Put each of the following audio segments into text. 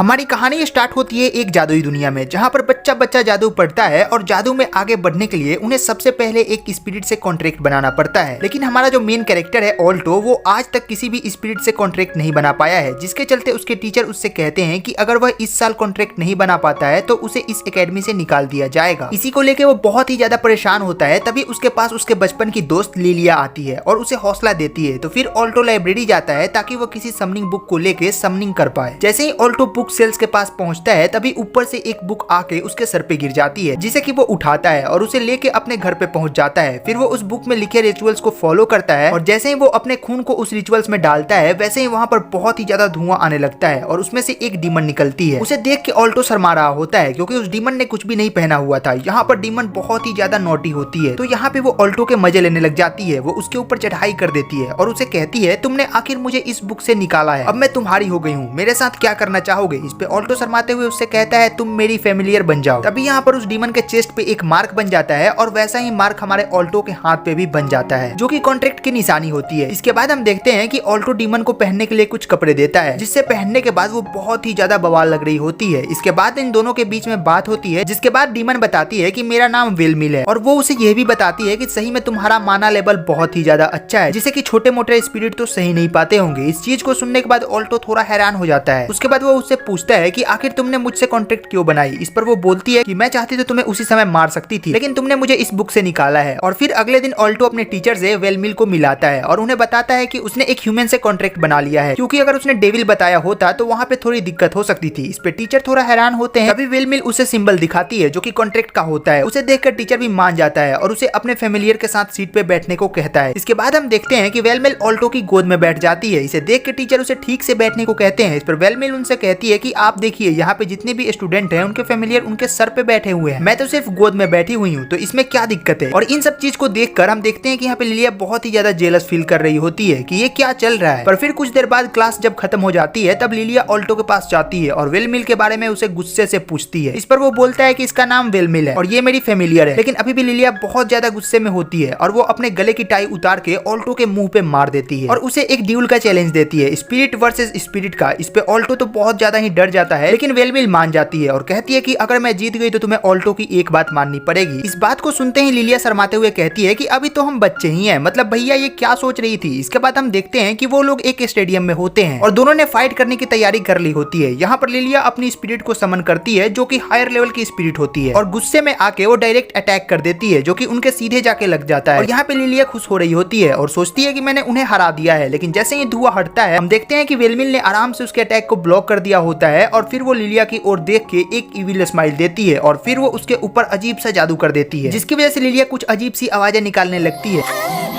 हमारी कहानी स्टार्ट होती है एक जादुई दुनिया में, जहाँ पर बच्चा बच्चा जादू पढ़ता है और जादू में आगे बढ़ने के लिए उन्हें सबसे पहले एक स्पिरिट से कॉन्ट्रैक्ट बनाना पड़ता है। लेकिन हमारा जो मेन कैरेक्टर है ऑल्टो, वो आज तक किसी भी स्पिरिट से कॉन्ट्रैक्ट नहीं बना पाया है, जिसके चलते उसके टीचर उससे कहते हैं कि अगर वह इस साल कॉन्ट्रैक्ट नहीं बना पाता है तो उसे इस एकेडमी से निकाल दिया जाएगा। इसी को लेकर वो बहुत ही ज्यादा परेशान होता है। तभी उसके पास उसके बचपन की दोस्त लिलिया आती है और उसे हौसला देती है। तो फिर ऑल्टो लाइब्रेरी जाता है ताकि वो किसी समनिंग बुक को लेके समनिंग कर पाए। जैसे ही ऑल्टो बुक सेल्स के पास पहुंचता है तभी ऊपर से एक बुक आके उसके सर पे गिर जाती है, जिसे कि वो उठाता है और उसे लेके अपने घर पे पहुंच जाता है। फिर वो उस बुक में लिखे रिचुअल्स को फॉलो करता है और जैसे ही वो अपने खून को उस रिचुअल्स में डालता है वैसे ही वहाँ पर बहुत ही ज्यादा धुआं आने लगता है और उसमें से एक डीमन निकलती है। उसे देख के ऑल्टो शर्मा रहा होता है क्योंकि उस डीमन ने कुछ भी नहीं पहना हुआ था। यहाँ पर डीमन बहुत ही ज्यादा नॉटी होती है, तो यहाँ पे वो ऑल्टो के मजे लेने लग जाती है। वो उसके ऊपर चढ़ाई कर देती है और उसे कहती है, तुमने आखिर मुझे इस बुक से निकाला है, अब मैं तुम्हारी हो गई हूँ, मेरे साथ क्या करना चाहोगे। इस पे ऑल्टो शर्माते हुए उससे कहता है, तुम मेरी फेमिलियर बन जाओ। तभी यहाँ पर उस डीमन के चेस्ट पे एक मार्क बन जाता है और वैसा ही मार्क हमारे ऑल्टो के हाथ पे भी बन जाता है, जो कि कॉन्ट्रैक्ट की निशानी होती है। इसके बाद हम देखते हैं कि ऑल्टो डीमन को पहनने के लिए कुछ कपड़े देता है, जिससे पहनने के बाद वो बहुत ही ज्यादा बवाल लग रही होती है। इसके बाद इन दोनों के बीच में बात होती है, जिसके बाद डीमन बताती है कि मेरा नाम विलमिल है और वो उसे यह भी बताती है कि सही में तुम्हारा माना लेवल बहुत ही ज्यादा अच्छा है, जिसे कि छोटे मोटे स्पिरिट तो सही नहीं पाते होंगे। इस चीज को सुनने के बाद ऑल्टो थोड़ा हैरान हो जाता है। उसके बाद वो उससे पूछता है कि आखिर तुमने मुझसे कॉन्ट्रैक्ट क्यों बनाई। इस पर वो बोलती है कि मैं चाहती तो तुम्हें उसी समय मार सकती थी, लेकिन तुमने मुझे इस बुक से निकाला है। और फिर अगले दिन ऑल्टो अपने टीचर से वेलमिल को मिलाता है और उन्हें बताता है कि उसने एक ह्यूमन से कॉन्ट्रैक्ट बना लिया है, क्योंकि अगर उसने डेविल बताया होता तो वहाँ पे थोड़ी दिक्कत हो सकती थी। इस पे टीचर थोड़ा हैरान होते हैं। तभी वेलमिल उसे सिंबल दिखाती है जो कि कॉन्ट्रैक्ट का होता है। उसे देखकर टीचर भी मान जाता है और उसे अपने फेमिलियर के साथ सीट पे बैठने को कहता है। इसके बाद हम देखते हैं कि वेलमिल ऑल्टो की गोद में बैठ जाती है। इसे देख के टीचर उसे ठीक से बैठने को कहते हैं। इस पर वेलमिल उनसे कहती है कि आप देखिए, यहाँ पे जितने भी स्टूडेंट हैं उनके फेमिलियर उनके सर पे बैठे हुए हैं, मैं तो सिर्फ गोद में बैठी हुई हूँ, तो इसमें क्या दिक्कत है। और इन सब चीज को देखकर हम देखते हैं कि यहाँ पे लिलिया बहुत ही ज्यादा जेलस फील कर रही होती है कि ये क्या चल रहा है। पर फिर कुछ देर बाद क्लास जब खत्म हो जाती है तब लिलिया ऑल्टो के पास जाती है और वेलमिल के बारे में उसे गुस्से से पूछती है। इस पर वो बोलता है कि इसका नाम वेलमिल है और ये मेरी फेमिलियर है। लेकिन अभी भी लिलिया बहुत ज्यादा गुस्से में होती है और वो अपने गले की टाई उतार के ऑल्टो के मुंह पे मार देती है और उसे एक ड्यूल का चैलेंज देती है, स्पिरिट वर्सेस स्पिरिट का। इस पे ऑल्टो तो बहुत ज्यादा ही डर जाता है, लेकिन वेलमिल मान जाती है और कहती है कि अगर मैं जीत गई तो तुम्हें ऑल्टो की एक बात माननी पड़ेगी। इस बात को सुनते ही लिलिया शर्माते हुए कहती है कि अभी तो हम बच्चे ही हैं, मतलब भैया ये क्या सोच रही थी। इसके बाद हम देखते हैं कि वो लोग एक स्टेडियम में होते हैं और दोनों ने फाइट करने की तैयारी कर ली होती है। यहाँ पर लिलिया अपनी स्पिरिट को समन करती है जो कि हायर लेवल की स्पिरिट होती है और गुस्से में आके वो डायरेक्ट अटैक कर देती है, जो कि उनके सीधे जाके लग जाता है। और यहाँ पे लिलिया खुश हो रही होती है और सोचती है कि मैंने उन्हें हरा दिया है। लेकिन जैसे ही धुआं हटता है हम देखते हैं कि वेलमिल ने आराम से उसके अटैक को ब्लॉक कर दिया होता है और फिर वो लिलिया की ओर देख के एक इविल स्माइल देती है और फिर वो उसके ऊपर अजीब सा जादू कर देती है, जिसकी वजह से लिलिया कुछ अजीब सी आवाजें निकालने लगती है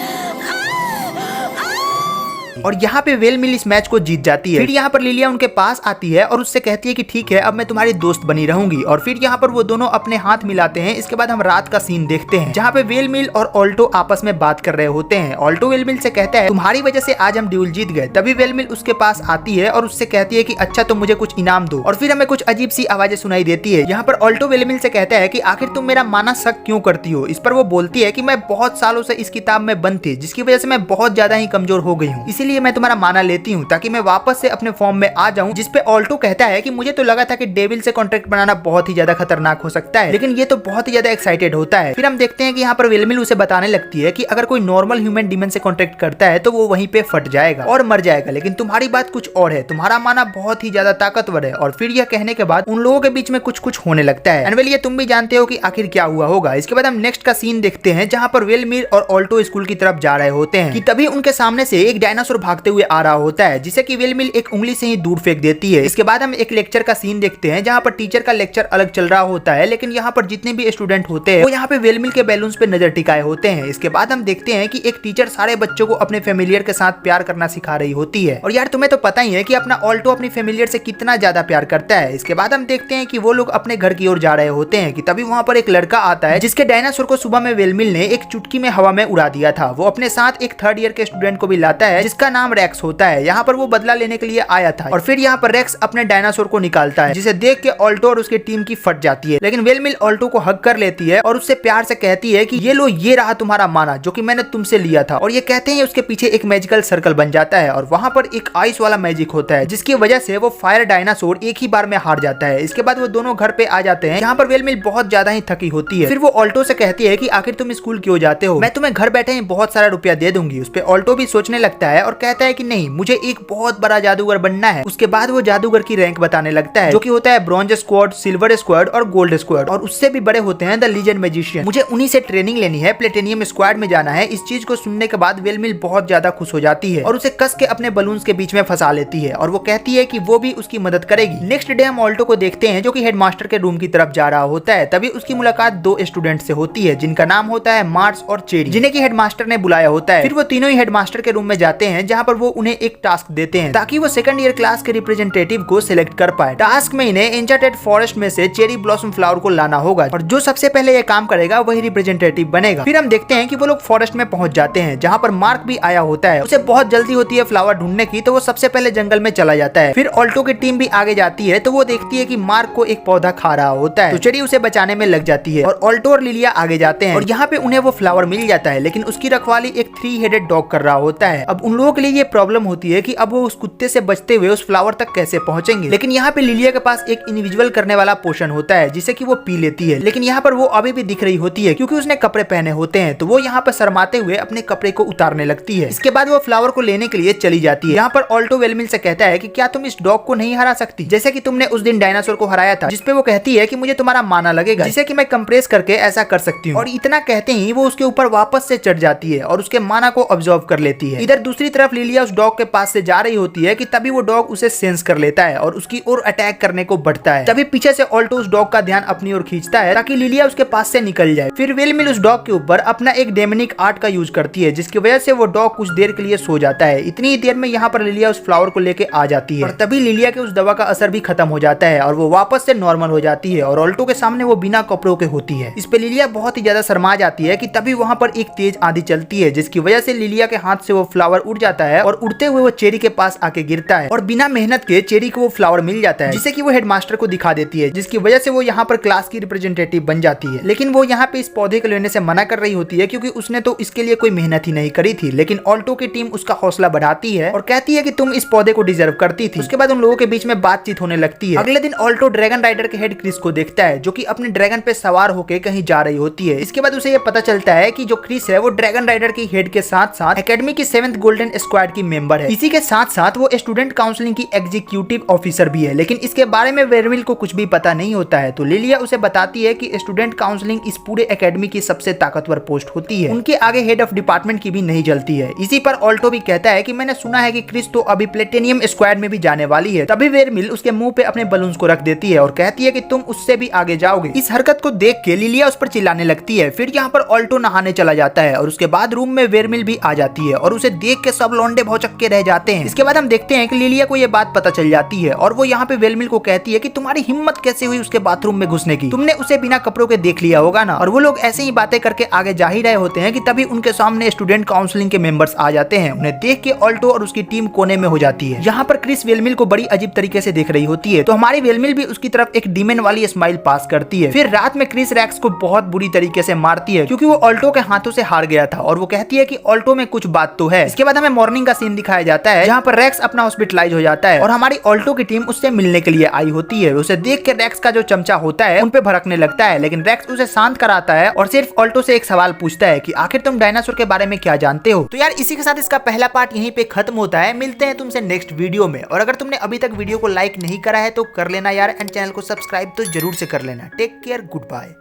और यहाँ पे वेलमिल इस मैच को जीत जाती है। फिर यहाँ पर लिलिया उनके पास आती है और उससे कहती है कि ठीक है, अब मैं तुम्हारी दोस्त बनी रहूंगी। और फिर यहाँ पर वो दोनों अपने हाथ मिलाते हैं। इसके बाद हम रात का सीन देखते हैं जहाँ पे वेलमिल और ऑल्टो आपस में बात कर रहे होते हैं। ऑल्टो वेलमिल से कहता है, तुम्हारी वजह से आज हम ड्यूल जीत गए। तभी वेलमिल उसके पास आती है और उससे कहती है कि अच्छा तो मुझे कुछ इनाम दो। और फिर हमें कुछ अजीब सी आवाजें सुनाई देती है। यहाँ पर ऑल्टो वेलमिल से कहता है कि आखिर तुम मेरा माना शक क्यों करती हो। इस पर वो बोलती है कि मैं बहुत सालों से इस किताब में बंद थी, जिसकी वजह से मैं बहुत ज्यादा ही कमजोर हो गई हूँ, इसीलिए मैं तुम्हारा माना लेती हूँ ताकि मैं वापस से अपने फॉर्म में आ जाऊं। जिस पे ऑल्टो कहता है कि मुझे तो लगा था कि डेविल से कॉन्ट्रैक्ट बनाना बहुत ही ज्यादा खतरनाक हो सकता है, लेकिन ये तो बहुत ही ज्यादा एक्साइटेड होता है। फिर हम देखते हैं कि यहाँ पर वेलमिल उसे बताने लगती है कि अगर कोई नॉर्मल ह्यूमन डीमन से कॉन्ट्रैक्ट करता है तो वो वहीं पे फट जाएगा और मर जाएगा, लेकिन तुम्हारी बात कुछ और है, तुम्हारा माना बहुत ही ज्यादा ताकतवर है। और फिर यह कहने के बाद उन लोगों के बीच में कुछ कुछ होने लगता है। एंड वेल ये तुम भी जानते हो कि आखिर क्या हुआ होगा। इसके बाद हम नेक्स्ट का सीन देखते हैं जहाँ पर वेलमिल और ऑल्टो स्कूल की तरफ जा रहे होते हैं कि तभी उनके सामने से एक डायनासोर भागते हुए आ रहा होता है, जिसे कि वेलमिल एक उंगली से ही दूर फेंक देती है। इसके बाद हम एक लेक्चर का सीन देखते हैं जहाँ पर टीचर का लेक्चर अलग चल रहा होता है, लेकिन यहाँ पर जितने भी स्टूडेंट होते हैं वो यहाँ पे वेलमिल के बैलून्स पे नजर टिकाए होते हैं। इसके बाद हम देखते हैं कि एक टीचर सारे बच्चों को अपने फेमिलियर के साथ प्यार करना सिखा रही होती है। और यार तुम्हें तो पता ही है कि अपना ऑल्टो अपनी फेमिलियर से कितना ज्यादा प्यार करता है। इसके बाद हम देखते हैं कि वो लोग अपने घर की ओर जा रहे होते हैं कि तभी वहाँ पर एक लड़का आता है जिसके डायनासोर को सुबह में वेलमिल ने एक चुटकी में हवा में उड़ा दिया था। वो अपने साथ एक थर्ड ईयर के स्टूडेंट को भी लाता है जिसका नाम रेक्स होता है। यहाँ पर वो बदला लेने के लिए आया था और फिर यहाँ पर रेक्स अपने डायनासोर को निकालता है, जिसे देख के ऑल्टो और उसकी टीम की फट जाती है। लेकिन वेलमिल ऑल्टो को हग कर लेती है और उससे प्यार से कहती है कि ये लो, ये रहा तुम्हारा माना जो कि मैंने तुमसे लिया था। और ये कहते हैं उसके पीछे एक मैजिकल सर्कल बन जाता है और वहाँ पर एक आइस वाला मैजिक होता है, जिसकी वजह से वो फायर डायनासोर एक ही बार में हार जाता है। इसके बाद वो दोनों घर पे आ जाते हैं, जहाँ पर वेलमिल बहुत ज्यादा ही थकी होती है। फिर वो ऑल्टो से कहती है कि आखिर तुम स्कूल क्यों जाते हो, मैं तुम्हें घर बैठे ही बहुत सारा रुपया दे दूंगी। उस पे ऑल्टो भी सोचने लगता है और कहता है कि नहीं, मुझे एक बहुत बड़ा जादूगर बनना है। उसके बाद वो जादूगर की रैंक बताने लगता है, जो कि होता है ब्रॉन्ज स्क्वाड, सिल्वर स्क्वाड और गोल्ड स्क्वाड, और उससे भी बड़े होते हैं द लीजेंड मैजिशियन। मुझे उन्हीं से ट्रेनिंग लेनी है, प्लेटिनियम स्क्वाड में जाना है। इस चीज को सुनने के बाद वेलमिल बहुत ज्यादा खुश हो जाती है और उसे कस के अपने बलून्स के बीच में फंसा लेती है और वो कहती है कि वो भी उसकी मदद करेगी। नेक्स्ट डे हम ऑल्टो को देखते हैं, जो कि हेडमास्टर के रूम की तरफ जा रहा होता है। तभी उसकी मुलाकात दो स्टूडेंट से होती है, जिनका नाम होता है मार्स और चेरी, जिन्हें की हेडमास्टर ने बुलाया होता है। फिर वो तीनों ही हेडमास्टर के रूम में जाते हैं, जहाँ पर वो उन्हें एक टास्क देते हैं ताकि वो सेकंड ईयर क्लास के रिप्रेजेंटेटिव को सिलेक्ट कर पाए। टास्क में इन्हें एन्चेंटेड फॉरेस्ट में से चेरी ब्लॉसम फ्लावर को लाना होगा और जो सबसे पहले ये काम करेगा वही रिप्रेजेंटेटिव बनेगा। फिर हम देखते हैं कि वो लोग फॉरेस्ट में पहुंच जाते हैं, जहाँ पर मार्क भी आया होता है। उसे बहुत जल्दी होती है फ्लावर ढूंढने की, तो वो सबसे पहले जंगल में चला जाता है। फिर ऑल्टो की टीम भी आगे जाती है, तो वो देखती है कि मार्क को एक पौधा खा रहा होता है, तो चेरी उसे बचाने में लग जाती है और ऑल्टो और लिलिया आगे जाते हैं और यहाँ पे उन्हें वो फ्लावर मिल जाता है, लेकिन उसकी रखवाली एक 3 हेडेड डॉग कर रहा होता है। अब उन लोगों के लिए ये प्रॉब्लम होती है कि अब वो उस कुत्ते से बचते हुए उस फ्लावर तक कैसे पहुंचेंगे। लेकिन यहाँ पे लिलिया के पास एक इनविजिबल करने वाला पोशन होता है, जिसे कि वो पी लेती है। लेकिन यहाँ पर वो अभी भी दिख रही होती है क्योंकि उसने कपड़े पहने होते हैं, तो वो यहाँ पर शर्माते हुए अपने कपड़े को उतारने लगती है। इसके बाद वो फ्लावर को लेने के लिए चली जाती है। यहाँ पर ऑल्टो वेलमिल से कहता है कि क्या तुम इस डॉग को नहीं हरा सकती, जैसे कि तुमने उस दिन डायनासोर को हराया था। जिसपे वो कहती है कि मुझे तुम्हारा माना लगेगा, जिसे कि मैं कंप्रेस करके ऐसा कर सकती हूँ। और इतना कहते ही वो उसके ऊपर वापस से चढ़ जाती है और उसके माना को ऑब्जर्व कर लेती है। इधर दूसरी तरफ लिलिया उस डॉग के पास से जा रही होती है कि तभी वो डॉग उसे सेंस कर लेता है और उसकी ओर अटैक करने को बढ़ता है। तभी पीछे से ऑल्टो उस डॉग का ध्यान अपनी ओर खींचता है ताकि लिलिया उसके पास से निकल जाए। फिर वेलमिल उस डॉग के ऊपर अपना एक डेमोनिक आर्ट का यूज करती है, जिसकी वजह से वो डॉग कुछ देर के लिए सो जाता है। इतनी ही देर में यहाँ पर लिलिया उस फ्लावर को लेके आ जाती है और तभी लिलिया के उस दवा का असर भी खत्म हो जाता है और वो वापस से नॉर्मल हो जाती है और ऑल्टो के सामने वो बिना कपड़ों के होती है। इस पे लिलिया बहुत ही ज्यादा शर्मा जाती है कि तभी वहाँ पर एक तेज आंधी चलती है, जिसकी वजह से लिलिया के हाथ से वो फ्लावर उड़ जाता है और उड़ते हुए वो चेरी के पास आके गिरता है और बिना मेहनत के चेरी को वो फ्लावर मिल जाता है, जिसे कि वो हेडमास्टर को दिखा देती है, जिसकी वजह से वो यहाँ पर क्लास की रिप्रेजेंटेटिव बन जाती है। लेकिन वो यहाँ पे इस पौधे को लेने से मना कर रही होती है क्योंकि उसने तो इसके लिए कोई मेहनत ही नहीं करी थी। लेकिन ऑल्टो की टीम उसका हौसला बढ़ाती है और कहती है कि तुम इस पौधे को डिजर्व करती थी। उसके बाद उन लोगों के बीच में बातचीत होने लगती है। अगले दिन ऑल्टो ड्रैगन राइडर के हेड क्रिस को देखता है, जो कि अपने ड्रैगन पे सवार होकर कहीं जा रही होती है। इसके बाद उसे ये पता चलता है कि जो क्रिस है वो ड्रैगन राइडर की हेड के साथ साथ एकेडमी की 7th गोल्डन स्क्वाड की मेंबर है। इसी के साथ साथ वो स्टूडेंट काउंसलिंग की एग्जीक्यूटिव ऑफिसर भी है। लेकिन इसके बारे में वेलमिल को कुछ भी पता नहीं होता है, तो लिलिया उसे बताती है कि स्टूडेंट काउंसलिंग इस पूरे एकेडमी की सबसे ताकतवर पोस्ट होती है, उनके आगे हेड ऑफ डिपार्टमेंट की भी नहीं जलती है। इसी पर ऑल्टो भी कहता है कि मैंने सुना है कि क्रिस तो अभी प्लेटिनियम स्क्वाड में भी जाने वाली है। तभी वेलमिल उसके मुंह पे अपने बलून्स को रख देती है और कहती है कि तुम उससे भी आगे जाओगे। इस हरकत को देख के लिलिया उस पर चिल्लाने लगती है। फिर यहाँ पर ऑल्टो नहाने चला जाता है और उसके बाद रूम में वेलमिल भी आ जाती है और उसे देख के सब लौंडे भौचक्के रह जाते हैं। इसके बाद हम देखते हैं कि लिलिया को ये बात पता चल जाती है और वो यहाँ पे वेलमिल को कहती है कि तुम्हारी हिम्मत कैसे हुई उसके बाथरूम में घुसने की, तुमने उसे बिना कपड़ों के देख लिया होगा ना। और वो लोग ऐसे ही बातें करके आगे जा ही रहे होते हैं कि तभी उनके सामने स्टूडेंट काउंसलिंग के मेंबर्स आ जाते हैं। उन्हें देख के ऑल्टो और उसकी टीम कोने में हो जाती है। यहाँ पर क्रिस वेलमिल को बड़ी अजीब तरीके से देख रही होती है, तो हमारी वेलमिल भी उसकी तरफ एक डीमन वाली स्माइल पास करती है। फिर रात में क्रिस रैक्स को बहुत बुरी तरीके से मारती है क्योंकि वो ऑल्टो के हाथों से हार गया था और वो कहती है कि ऑल्टो में कुछ बात तो है। इसके बाद हमें मॉर्निंग का सीन दिखाया जाता है, जहाँ पर रैक्स अपना हॉस्पिटलाइज हो जाता है और हमारी ऑल्टो की टीम उससे मिलने के लिए आई होती है। उसे देख के रैक्स का जो चमचा होता है उन पे भड़कने लगता है, लेकिन रैक्स उसे शांत कराता है और सिर्फ ऑल्टो से एक सवाल पूछता है कि आखिर तुम डायनासोर के बारे में क्या जानते हो। तो यार इसी के साथ इसका पहला पार्ट यहीं पे खत्म होता है। मिलते हैं तुमसे नेक्स्ट वीडियो में, और अगर तुमने अभी तक वीडियो को लाइक नहीं करा है तो कर लेना यार, एंड चैनल को सब्सक्राइब तो जरूर से कर लेना। Take care, good bye.